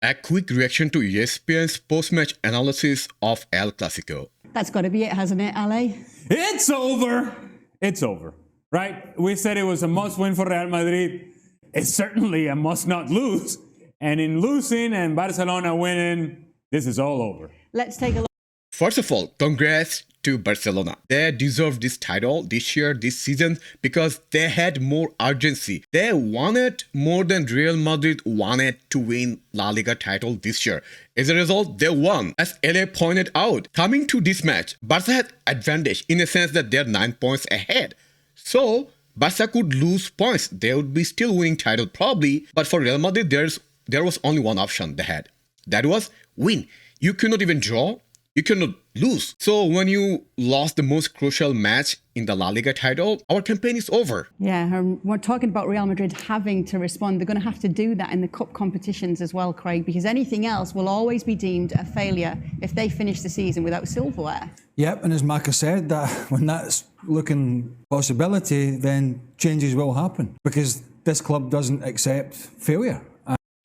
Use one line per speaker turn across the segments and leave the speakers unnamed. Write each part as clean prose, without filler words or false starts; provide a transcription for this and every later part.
A quick reaction to ESPN's post-match analysis of El Clasico.
That's got to be it, hasn't it, Ale?
It's over. It's over, right? We said it was a must-win for Real Madrid. It's certainly a must-not lose. And in losing and Barcelona winning, this is all over.
Let's take a look.
First of all, congrats to Barcelona. They deserve this title this year, this season, because they had more urgency. They wanted more than Real Madrid wanted to win La Liga title this year. As a result, they won. As LA pointed out, coming to this match, Barca had advantage in a sense that they're 9 points ahead. So, Barca could lose points. They would be still winning title probably, but for Real Madrid, there was only one option they had. That was win. You could not even draw. You cannot lose. So when you lost the most crucial match in the La Liga title, our campaign is over.
Yeah, we're talking about Real Madrid having to respond. They're going to have to do that in the cup competitions as well, Craig, because anything else will always be deemed a failure if they finish the season without silverware.
Yep, and as Maka said, that when that's looking possibility, then changes will happen because this club doesn't accept failure.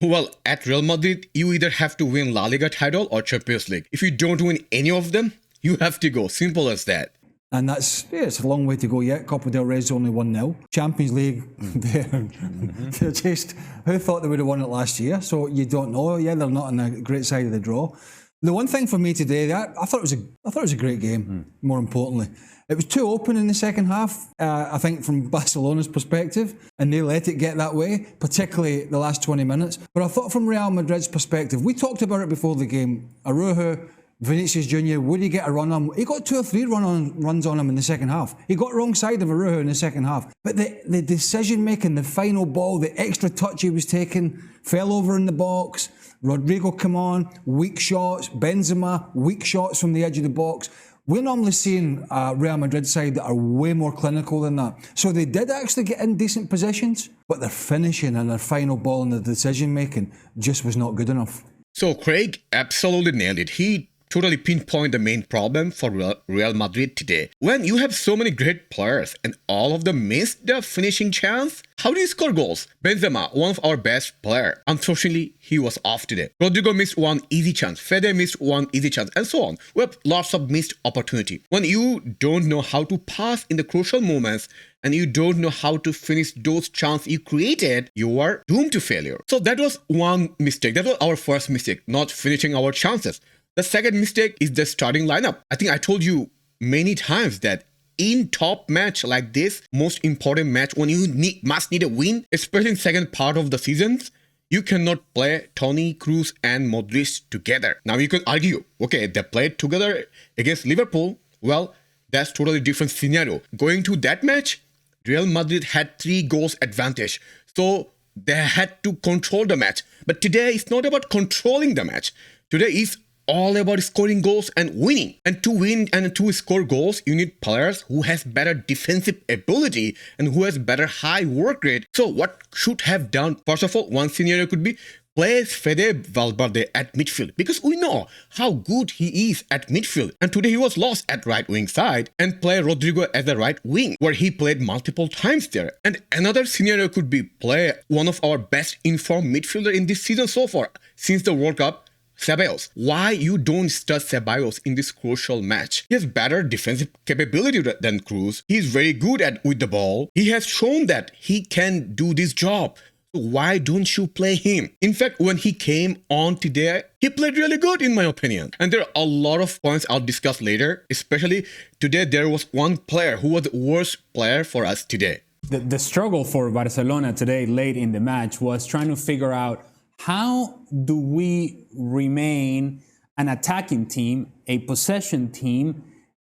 Well, at Real Madrid, you either have to win La Liga title or Champions League. If you don't win any of them, you have to go. Simple as that.
And it's a long way to go yet. Copa del Rey's only 1-0. Champions League, they're just, who thought they would have won it last year? So you don't know. Yeah, they're not on the great side of the draw. The one thing for me today, I thought it was a great game, more importantly. It was too open in the second half, I think, from Barcelona's perspective, and they let it get that way, particularly the last 20 minutes. But I thought from Real Madrid's perspective, we talked about it before the game, Arajo, Vinicius Jr., would he get a run on? He got 2 or 3 runs on him in the second half. He got wrong side of Arajo in the second half. But the decision-making, the final ball, the extra touch he was taking, fell over in the box. Rodrigo come on, weak shots. Benzema, weak shots from the edge of the box. We're normally seeing a Real Madrid side that are way more clinical than that. So they did actually get in decent positions, but their finishing and their final ball and the decision-making just was not good enough.
So Craig absolutely nailed it. He totally pinpointed the main problem for Real Madrid today. When you have so many great players and all of them missed the finishing chance, how do you score goals? Benzema, one of our best players. Unfortunately, he was off today. Rodrigo missed one easy chance. Fede missed one easy chance, and so on. We have lots of missed opportunity. When you don't know how to pass in the crucial moments and you don't know how to finish those chances you created, you are doomed to failure. So that was one mistake. That was our first mistake, not finishing our chances. The second mistake is the starting lineup. I think I told you many times that in top match like this, most important match, when you must need a win, especially in second part of the seasons, you cannot play Toni, Kroos and Modric together. Now you can argue, okay, they played together against Liverpool. Well, that's totally different scenario. Going to that match, Real Madrid had 3 goals advantage. So they had to control the match. But today it's not about controlling the match. Today is all about scoring goals and winning. And to win and to score goals, you need players who has better defensive ability and who has better high work rate. So what should have done? First of all, one scenario could be play Fede Valverde at midfield, because we know how good he is at midfield. And today he was lost at right wing side, and play Rodrigo as the right wing, where he played multiple times there. And another scenario could be play one of our best informed midfielder in this season so far, since the World Cup, Ceballos. Why you don't start Ceballos in this crucial match? He has better defensive capability than Kroos. He is very good with the ball. He has shown that he can do this job. So why don't you play him? In fact, when he came on today, he played really good in my opinion. And there are a lot of points I'll discuss later. Especially today, there was one player who was the worst player for us today.
The struggle for Barcelona today late in the match was trying to figure out how do we remain an attacking team, a possession team,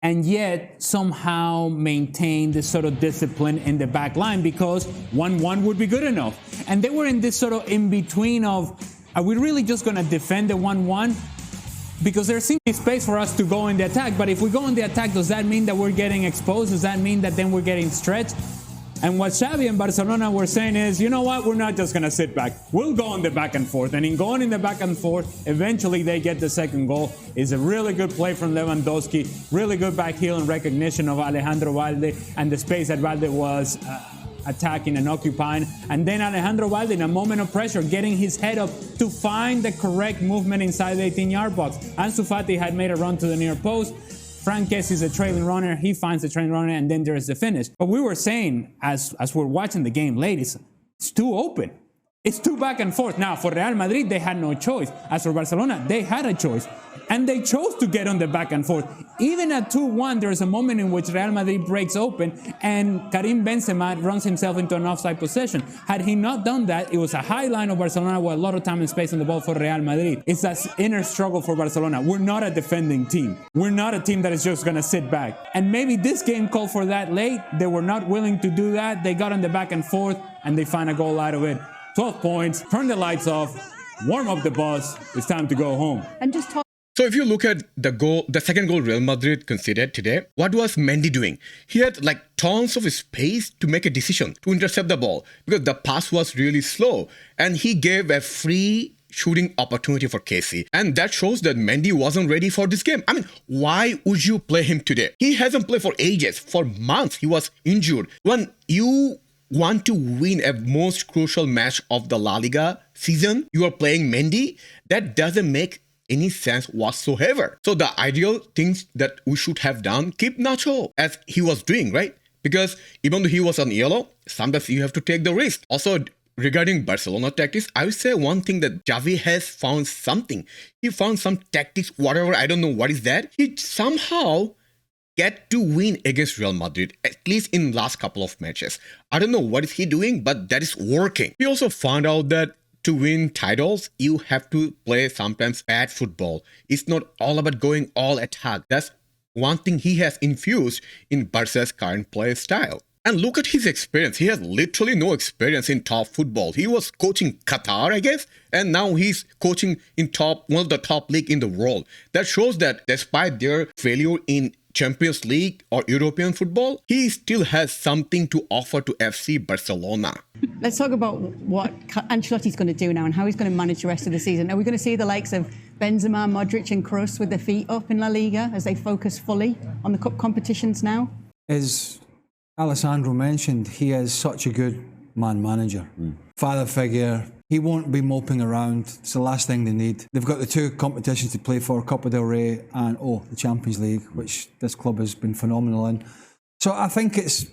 and yet somehow maintain this sort of discipline in the back line, because 1-1 would be good enough. And they were in this sort of in-between of, are we really just going to defend the 1-1? Because there seems to be space for us to go in the attack. But if we go in the attack, does that mean that we're getting exposed? Does that mean that then we're getting stretched? And what Xavi and Barcelona were saying is, you know what, we're not just going to sit back. We'll go in the back and forth. And in going in the back and forth, eventually they get the second goal. It's a really good play from Lewandowski, really good back heel and recognition of Alejandro Valde, and the space that Valde was attacking and occupying. And then Alejandro Valde, in a moment of pressure, getting his head up to find the correct movement inside the 18-yard box. Ansu Fati had made a run to the near post. Frank Kessie is a trailing runner. He finds the trailing runner, and then there is the finish. But we were saying, as we're watching the game late, it's too open. It's too back and forth. Now, for Real Madrid, they had no choice. As for Barcelona, they had a choice. And they chose to get on the back and forth. Even at 2-1, there is a moment in which Real Madrid breaks open and Karim Benzema runs himself into an offside possession. Had he not done that, it was a high line of Barcelona with a lot of time and space on the ball for Real Madrid. It's that inner struggle for Barcelona. We're not a defending team. We're not a team that is just going to sit back. And maybe this game called for that late. They were not willing to do that. They got on the back and forth, and they find a goal out of it. 12 points, turn the lights off, warm up the bus. It's time to go home.
And just talk.
So if you look at the second goal Real Madrid conceded today, what was Mendy doing? He had like tons of space to make a decision, to intercept the ball, because the pass was really slow. And he gave a free shooting opportunity for Kessie. And that shows that Mendy wasn't ready for this game. I mean, why would you play him today? He hasn't played for ages. For months, he was injured. When you want to win a most crucial match of the La Liga season, you are playing Mendy. That doesn't make any sense whatsoever. So the ideal things that we should have done, keep Nacho as he was doing, right? Because even though he was on yellow, sometimes you have to take the risk. Also, regarding Barcelona tactics, I would say one thing that Xavi has found something. He found some tactics, whatever, I don't know what is that. He somehow get to win against Real Madrid, at least in last couple of matches. I don't know what is he doing, but that is working. He also found out that to win titles, you have to play sometimes bad football. It's not all about going all attack. That's one thing he has infused in Barca's current play style. And look at his experience. He has literally no experience in top football. He was coaching Qatar, I guess, and now he's coaching in one of the top league in the world. That shows that despite their failure in Champions League or European football, he still has something to offer to FC Barcelona.
Let's talk about what Ancelotti's going to do now and how he's going to manage the rest of the season. Are we going to see the likes of Benzema, Modric and Kroos with their feet up in La Liga as they focus fully on the cup competitions now?
As Alessandro mentioned, he is such a good man manager. Father figure. He won't be moping around. It's the last thing they need. They've got the two competitions to play for, Copa del Rey and, the Champions League, which this club has been phenomenal in. So I think it's,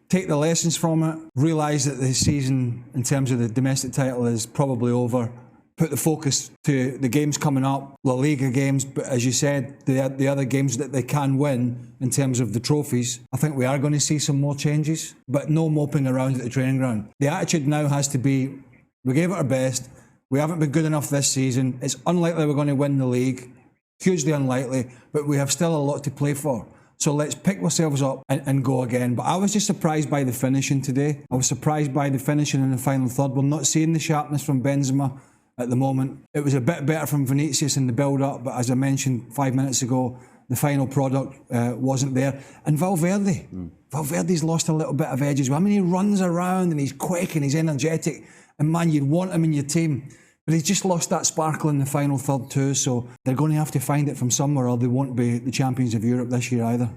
take the lessons from it, realise that the season, in terms of the domestic title, is probably over. Put the focus to the games coming up, La Liga games, but as you said, the other games that they can win in terms of the trophies. I think we are going to see some more changes, but no moping around at the training ground. The attitude now has to be, we gave it our best. We haven't been good enough this season. It's unlikely we're going to win the league. Hugely unlikely. But we have still a lot to play for. So let's pick ourselves up and go again. But I was just surprised by the finishing today. I was surprised by the finishing in the final third. We're not seeing the sharpness from Benzema at the moment. It was a bit better from Vinicius in the build-up. But as I mentioned 5 minutes ago, the final product wasn't there. And Valverde. Valverde's lost a little bit of edge as well. I mean, he runs around and he's quick and he's energetic. And man, you'd want him in your team. But he's just lost that sparkle in the final third too. So they're going to have to find it from somewhere or they won't be the champions of Europe this year either.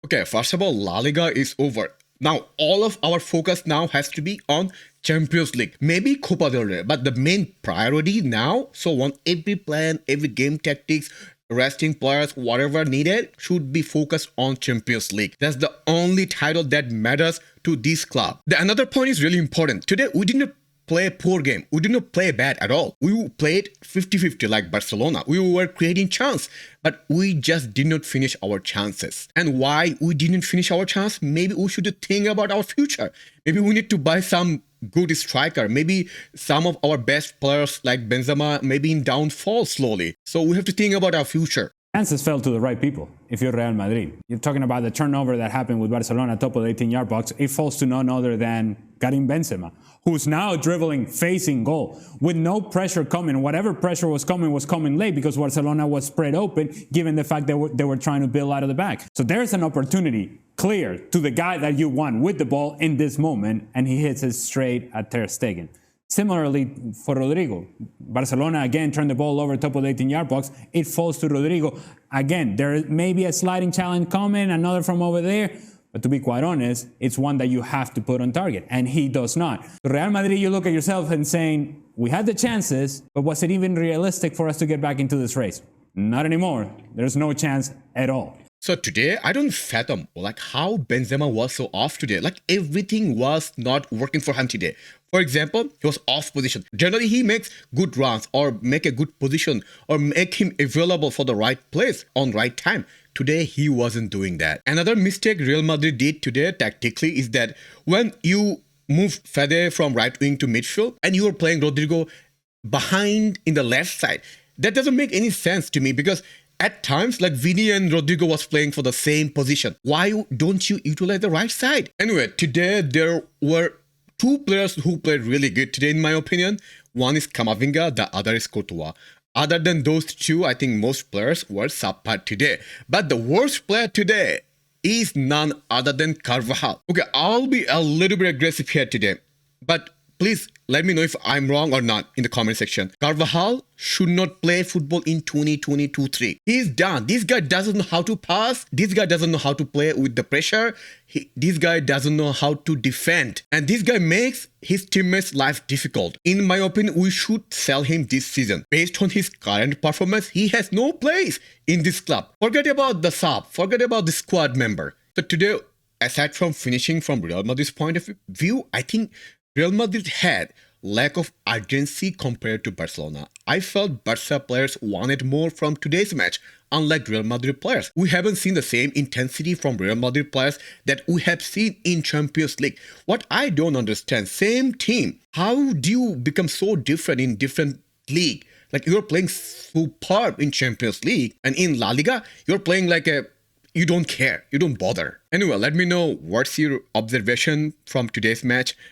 Okay, first of all, La Liga is over. Now, all of our focus now has to be on Champions League. Maybe Copa del Rey. But the main priority now, so on every plan, every game tactics, resting players, whatever needed, should be focused on Champions League. That's the only title that matters to this club. The another point is really important. Today, we didn't play a poor game. We didn't play bad at all. We played 50-50 like Barcelona. We were creating chance, but we just did not finish our chances. And why we didn't finish our chance? Maybe we should think about our future. Maybe we need to buy some good striker. Maybe some of our best players like Benzema maybe in downfall slowly. So we have to think about our future.
Chances fell to the right people if you're Real Madrid. You're talking about the turnover that happened with Barcelona top of the 18-yard box. It falls to none other than Karim Benzema, who's now dribbling, facing goal with no pressure coming. Whatever pressure was coming late because Barcelona was spread open, given the fact that they were trying to build out of the back. So there's an opportunity clear to the guy that you want with the ball in this moment, and he hits it straight at Ter Stegen. Similarly for Rodrigo, Barcelona again turned the ball over top of the 18-yard box. It falls to Rodrigo. Again, there may be a sliding challenge coming, another from over there, But to be quite honest, it's one that you have to put on target, and he does not. Real Madrid, you look at yourself and saying, we had the chances, but was it even realistic for us to get back into this race? Not anymore. There's no chance at all.
So today, I don't fathom like how Benzema was so off today. Like everything was not working for him today. For example, he was off position. Generally, he makes good runs or make a good position or make him available for the right place on right time. Today, he wasn't doing that. Another mistake Real Madrid did today tactically is that when you move Fede from right wing to midfield and you are playing Rodrigo behind in the left side, that doesn't make any sense to me because at times, like Vini and Rodrigo was playing for the same position. Why don't you utilize the right side? Anyway, today there were two players who played really good today, in my opinion. One is Camavinga, the other is Courtois. Other than those two, I think most players were subpar today. But the worst player today is none other than Carvajal. Okay, I'll be a little bit aggressive here today, but please let me know if I'm wrong or not in the comment section. Carvajal should not play football in 2022-3. He's done. This guy doesn't know how to pass. This guy doesn't know how to play with the pressure. This guy doesn't know how to defend. And this guy makes his teammates' life difficult. In my opinion, we should sell him this season. Based on his current performance, he has no place in this club. Forget about the sub. Forget about the squad member. So today, aside from finishing from Real Madrid's point of view, I think Real Madrid had lack of urgency compared to Barcelona. I felt Barca players wanted more from today's match, unlike Real Madrid players. We haven't seen the same intensity from Real Madrid players that we have seen in Champions League. What I don't understand, same team, how do you become so different in different league? Like you're playing superb in Champions League and in La Liga, you're playing like you don't care, you don't bother. Anyway, let me know what's your observation from today's match